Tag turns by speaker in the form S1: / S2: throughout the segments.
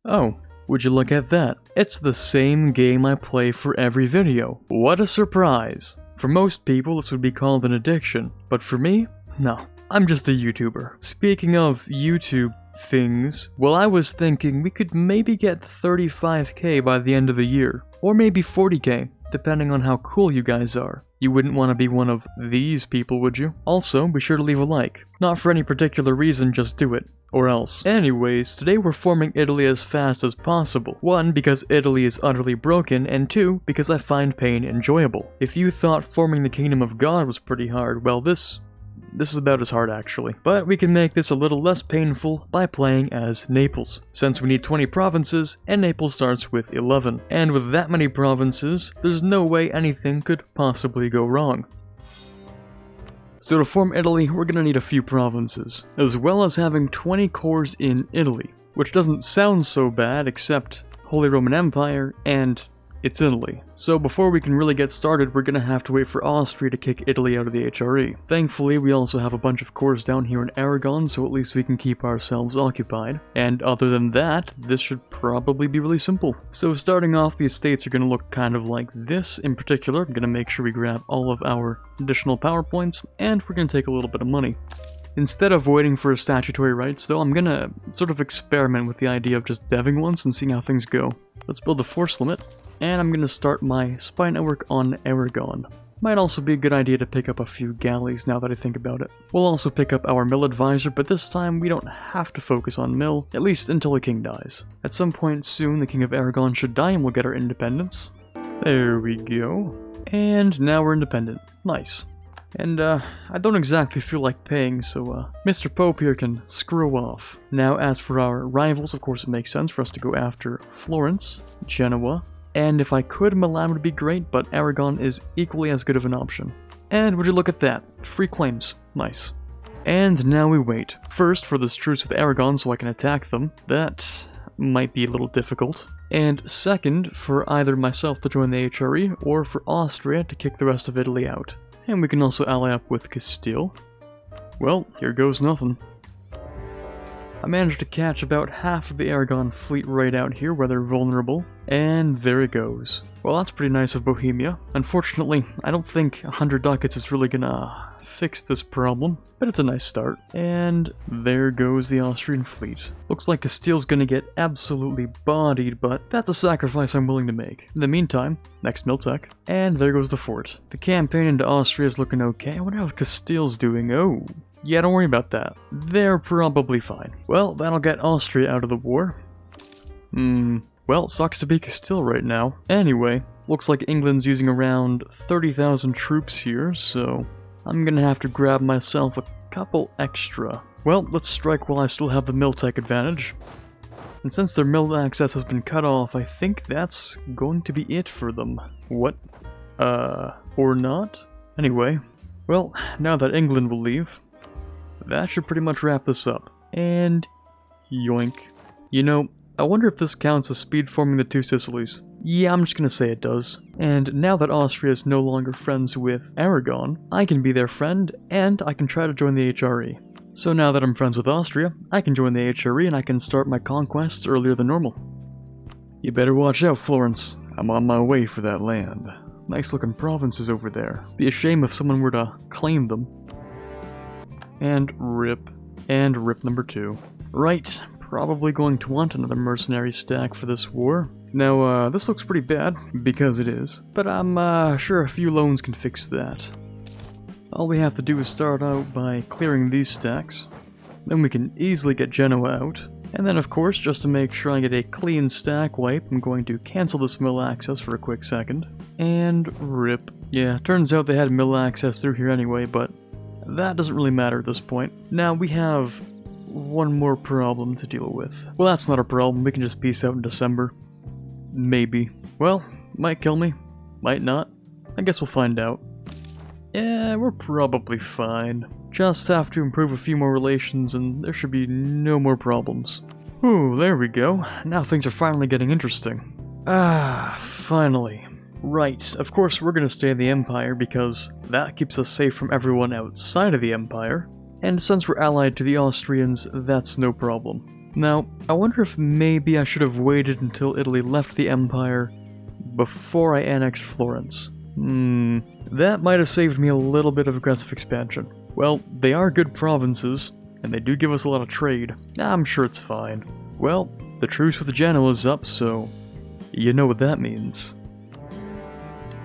S1: Oh, would you look at that? It's the same game I play for every video. What a surprise! For most people, this would be called an addiction, but for me, no. I'm just a YouTuber. Speaking of YouTube things, well, I was thinking we could maybe get 35k by the end of the year, or maybe 40k, depending on how cool you guys are. You wouldn't want to be one of these people, would you? Also, be sure to leave a like. Not for any particular reason, just do it. Or else. Anyways, today we're forming Italy as fast as possible. 1, because Italy is utterly broken, and 2, because I find pain enjoyable. If you thought forming the Kingdom of God was pretty hard, well this is about as hard actually. But we can make this a little less painful by playing as Naples, since we need 20 provinces, and Naples starts with 11. And with that many provinces, there's no way anything could possibly go wrong. So to form Italy, we're gonna need a few provinces, as well as having 20 cores in Italy, which doesn't sound so bad except Holy Roman Empire and it's Italy. So before we can really get started, we're gonna have to wait for Austria to kick Italy out of the HRE. Thankfully, we also have a bunch of cores down here in Aragon, so at least we can keep ourselves occupied. And other than that, this should probably be really simple. So starting off, the estates are gonna look kind of like this. In particular, I'm gonna make sure we grab all of our additional power points, and we're gonna take a little bit of money. Instead of waiting for statutory rights, though, I'm gonna sort of experiment with the idea of just deving once and seeing how things go. Let's build the force limit, and I'm gonna start my spy network on Aragon. Might also be a good idea to pick up a few galleys now that I think about it. We'll also pick up our mill advisor, but this time we don't have to focus on mill, at least until the king dies. At some point soon, the king of Aragon should die and we'll get our independence. There we go. And now we're independent. Nice. And, I don't exactly feel like paying, so, Mr. Pope here can screw off. Now, as for our rivals, of course it makes sense for us to go after Florence, Genoa, and if I could, Milan would be great, but Aragon is equally as good of an option. And would you look at that? Free claims. Nice. And now we wait. First, for this truce with Aragon so I can attack them. That might be a little difficult. And second, for either myself to join the HRE, or for Austria to kick the rest of Italy out. And we can also ally up with Castile. Well, here goes nothing. I managed to catch about half of the Aragon fleet right out here where they're vulnerable, and there it goes. Well, that's pretty nice of Bohemia. Unfortunately, I don't think 100 ducats is really gonna fix this problem, but it's a nice start. And there goes the Austrian fleet. Looks like Castile's gonna get absolutely bodied, but that's a sacrifice I'm willing to make. In the meantime, next Miltech, and there goes the fort. The campaign into Austria is looking okay. I wonder how Castile's doing. Oh, yeah, don't worry about that. They're probably fine. Well, that'll get Austria out of the war. Well, sucks to be Castile right now. Anyway, looks like England's using around 30,000 troops here, so I'm gonna have to grab myself a couple extra. Well, let's strike while I still have the Miltech advantage. And since their mill access has been cut off, I think that's going to be it for them. What? Or not? Anyway, well, now that England will leave, that should pretty much wrap this up. And yoink. You know, I wonder if this counts as speed forming the two Sicilies. Yeah, I'm just gonna say it does. And now that Austria is no longer friends with Aragon, I can be their friend, and I can try to join the HRE. So now that I'm friends with Austria, I can join the HRE and I can start my conquests earlier than normal. You better watch out, Florence. I'm on my way for that land. Nice looking provinces over there. Be a shame if someone were to claim them. And rip number 2. Right, probably going to want another mercenary stack for this war. Now, this looks pretty bad, because it is, but I'm sure a few loans can fix that. All we have to do is start out by clearing these stacks, then we can easily get Genoa out, and then of course, just to make sure I get a clean stack wipe, I'm going to cancel this mill access for a quick second, and rip. Yeah, turns out they had mill access through here anyway, but that doesn't really matter at this point. Now we have one more problem to deal with. Well, that's not a problem, we can just peace out in December. Maybe. Well, might kill me, might not. I guess we'll find out. Yeah, we're probably fine. Just have to improve a few more relations and there should be no more problems. Ooh, there we go. Now things are finally getting interesting. Ah, finally. Right, of course we're gonna stay in the Empire because that keeps us safe from everyone outside of the Empire. And since we're allied to the Austrians, that's no problem. Now, I wonder if maybe I should have waited until Italy left the empire before I annexed Florence. That might have saved me a little bit of aggressive expansion. Well, they are good provinces, and they do give us a lot of trade. I'm sure it's fine. Well, the truce with Genoa is up, so you know what that means.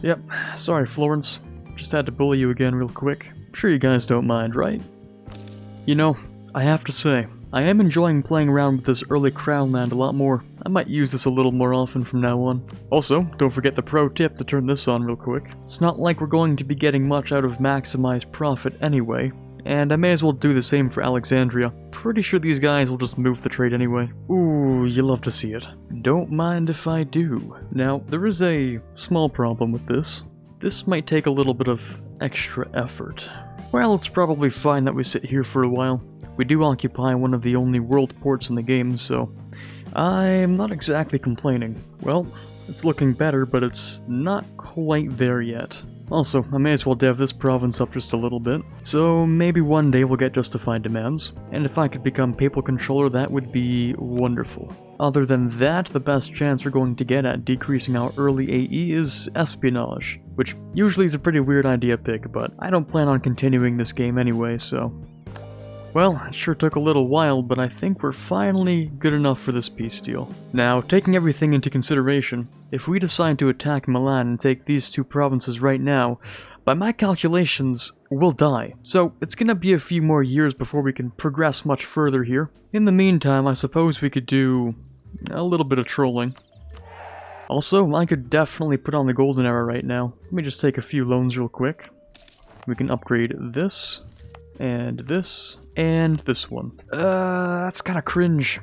S1: Yep, sorry Florence. Just had to bully you again real quick. I'm sure you guys don't mind, right? You know, I have to say, I am enjoying playing around with this early crown land a lot more. I might use this a little more often from now on. Also, don't forget the pro tip to turn this on real quick. It's not like we're going to be getting much out of maximized profit anyway, and I may as well do the same for Alexandria. Pretty sure these guys will just move the trade anyway. Ooh, you love to see it. Don't mind if I do. Now, there is a small problem with this. This might take a little bit of extra effort. Well, it's probably fine that we sit here for a while. We do occupy one of the only world ports in the game, so I'm not exactly complaining. Well, it's looking better, but it's not quite there yet. Also, I may as well dev this province up just a little bit, so maybe one day we'll get justified demands, and if I could become papal controller, that would be wonderful. Other than that, the best chance we're going to get at decreasing our early AE is espionage, which usually is a pretty weird idea pick, but I don't plan on continuing this game anyway, so... Well, it sure took a little while, but I think we're finally good enough for this peace deal. Now, taking everything into consideration, if we decide to attack Milan and take these two provinces right now, by my calculations, we'll die. So, it's gonna be a few more years before we can progress much further here. In the meantime, I suppose we could do a little bit of trolling. Also, I could definitely put on the golden era right now. Let me just take a few loans real quick. We can upgrade this. And this one. That's kind of cringe.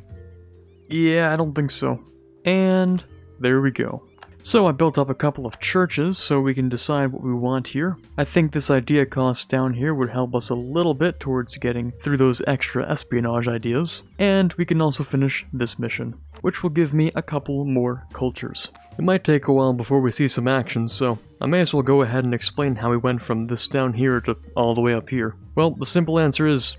S1: Yeah, I don't think so. And there we go. So I built up a couple of churches so we can decide what we want here. I think this idea cost down here would help us a little bit towards getting through those extra espionage ideas. And we can also finish this mission, which will give me a couple more cultures. It might take a while before we see some action, so I may as well go ahead and explain how we went from this down here to all the way up here. Well, the simple answer is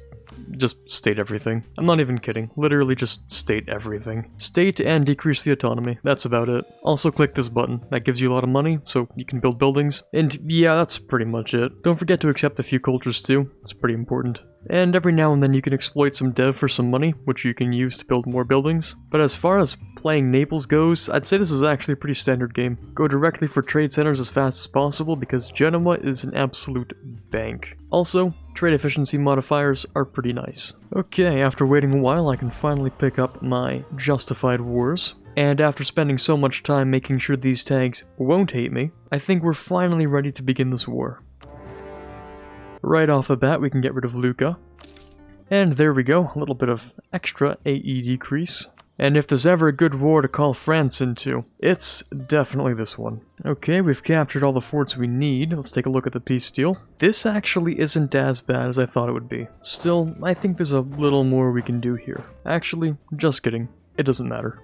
S1: just state everything. I'm not even kidding. Literally just state everything. State and decrease the autonomy. That's about it. Also click this button. That gives you a lot of money, so you can build buildings. And yeah, that's pretty much it. Don't forget to accept a few cultures too. It's pretty important. And every now and then you can exploit some dev for some money, which you can use to build more buildings. But as far as playing Naples goes, I'd say this is actually a pretty standard game. Go directly for trade centers as fast as possible because Genoa is an absolute bank. Also, trade efficiency modifiers are pretty nice. Okay, after waiting a while, I can finally pick up my justified wars. And after spending so much time making sure these tags won't hate me, I think we're finally ready to begin this war. Right off the bat, we can get rid of Lucca. And there we go, a little bit of extra AE decrease. And if there's ever a good war to call France into, it's definitely this one. Okay, we've captured all the forts we need. Let's take a look at the peace deal. This actually isn't as bad as I thought it would be. Still, I think there's a little more we can do here. Actually, just kidding. It doesn't matter.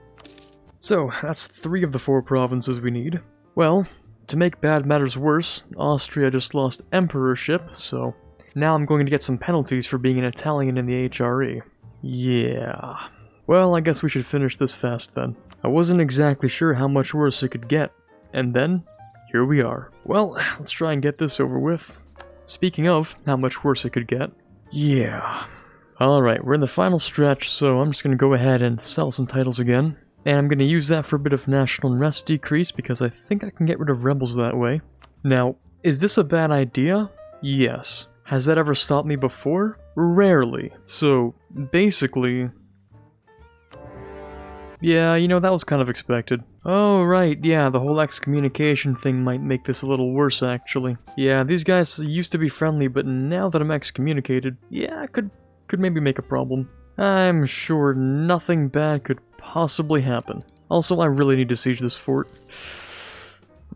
S1: So, that's 3 of the 4 provinces we need. Well, to make bad matters worse, Austria just lost emperorship, so now I'm going to get some penalties for being an Italian in the HRE. Yeah. Well, I guess we should finish this fast then. I wasn't exactly sure how much worse it could get, and then, here we are. Well, let's try and get this over with. Speaking of how much worse it could get, yeah. Alright, we're in the final stretch, so I'm just going to go ahead and sell some titles again. And I'm going to use that for a bit of national unrest decrease because I think I can get rid of rebels that way. Now, is this a bad idea? Yes. Has that ever stopped me before? Rarely. So, basically... yeah, you know, that was kind of expected. Oh, right, yeah, the whole excommunication thing might make this a little worse, actually. Yeah, these guys used to be friendly, but now that I'm excommunicated, yeah, could maybe make a problem. I'm sure nothing bad could possibly happen. Also, I really need to siege this fort.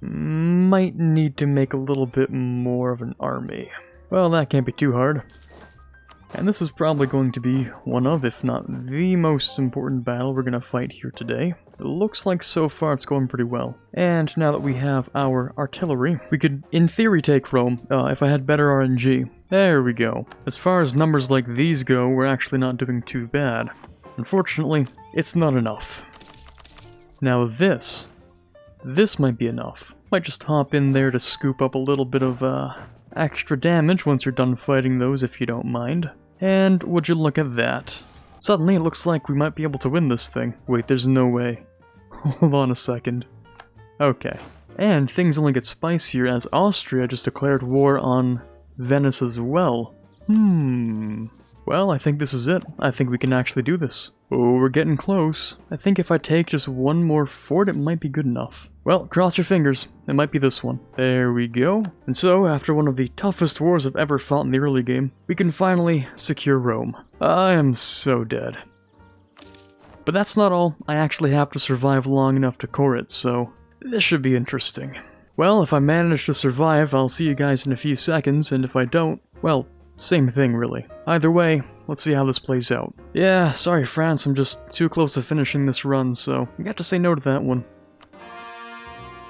S1: Might need to make a little bit more of an army. Well, that can't be too hard. And this is probably going to be one of, if not the most important battle we're going to fight here today. It looks like so far it's going pretty well. And now that we have our artillery, we could, in theory, take Rome, if I had better RNG. There we go. As far as numbers like these go, we're actually not doing too bad. Unfortunately, it's not enough. Now this might be enough. Might just hop in there to scoop up a little bit of extra damage once you're done fighting those, if you don't mind. And would you look at that? Suddenly it looks like we might be able to win this thing. Wait, there's no way. Hold on a second. Okay. And things only get spicier as Austria just declared war on Venice as well. Well, I think this is it. I think we can actually do this. Oh, we're getting close. I think if I take just one more fort, it might be good enough. Well, cross your fingers. It might be this one. There we go. And so, after one of the toughest wars I've ever fought in the early game, we can finally secure Rome. I am so dead. But that's not all. I actually have to survive long enough to core it, so this should be interesting. Well, if I manage to survive, I'll see you guys in a few seconds, and if I don't, well, same thing really. Either way, let's see how this plays out. Yeah, sorry France, I'm just too close to finishing this run, so I got to say no to that one.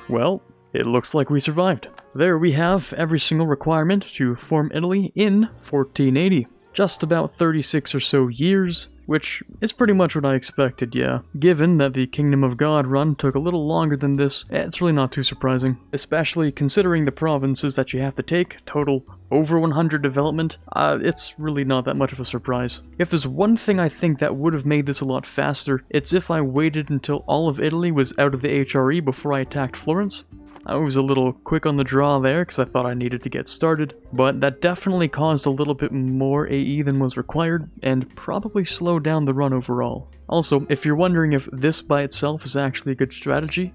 S1: Well, it looks like we survived. There we have every single requirement to form Italy in 1480. Just about 36 or so years, which is pretty much what I expected, yeah. Given that the Kingdom of God run took a little longer than this, it's really not too surprising. Especially considering the provinces that you have to take, total over 100 development, it's really not that much of a surprise. If there's one thing I think that would have made this a lot faster, it's if I waited until all of Italy was out of the HRE before I attacked Florence. I was a little quick on the draw there because I thought I needed to get started, but that definitely caused a little bit more AE than was required, and probably slowed down the run overall. Also, if you're wondering if this by itself is actually a good strategy,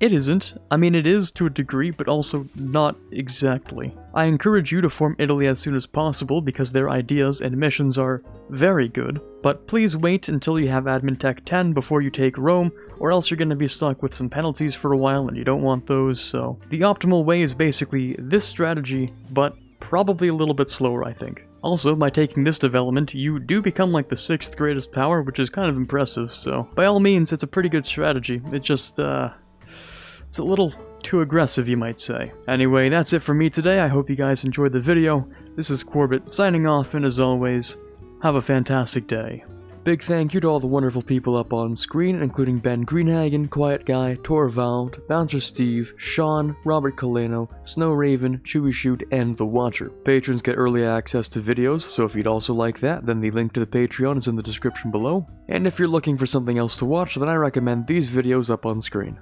S1: it isn't. I mean, it is to a degree, but also not exactly. I encourage you to form Italy as soon as possible because their ideas and missions are very good, but please wait until you have Admin Tech 10 before you take Rome, or else you're going to be stuck with some penalties for a while and you don't want those, so the optimal way is basically this strategy, but probably a little bit slower, I think. Also, by taking this development, you do become like the 6th greatest power, which is kind of impressive, so by all means, it's a pretty good strategy. It just, it's a little too aggressive, you might say. Anyway, that's it for me today. I hope you guys enjoyed the video. This is Quarbit signing off, and as always, have a fantastic day. Big thank you to all the wonderful people up on screen, including Ben Greenhagen, Quiet Guy, Torvald, Bouncer Steve, Sean, Robert Coleno, Snow Raven, Chewy Shoot, and The Watcher. Patrons get early access to videos, so if you'd also like that, then the link to the Patreon is in the description below. And if you're looking for something else to watch, then I recommend these videos up on screen.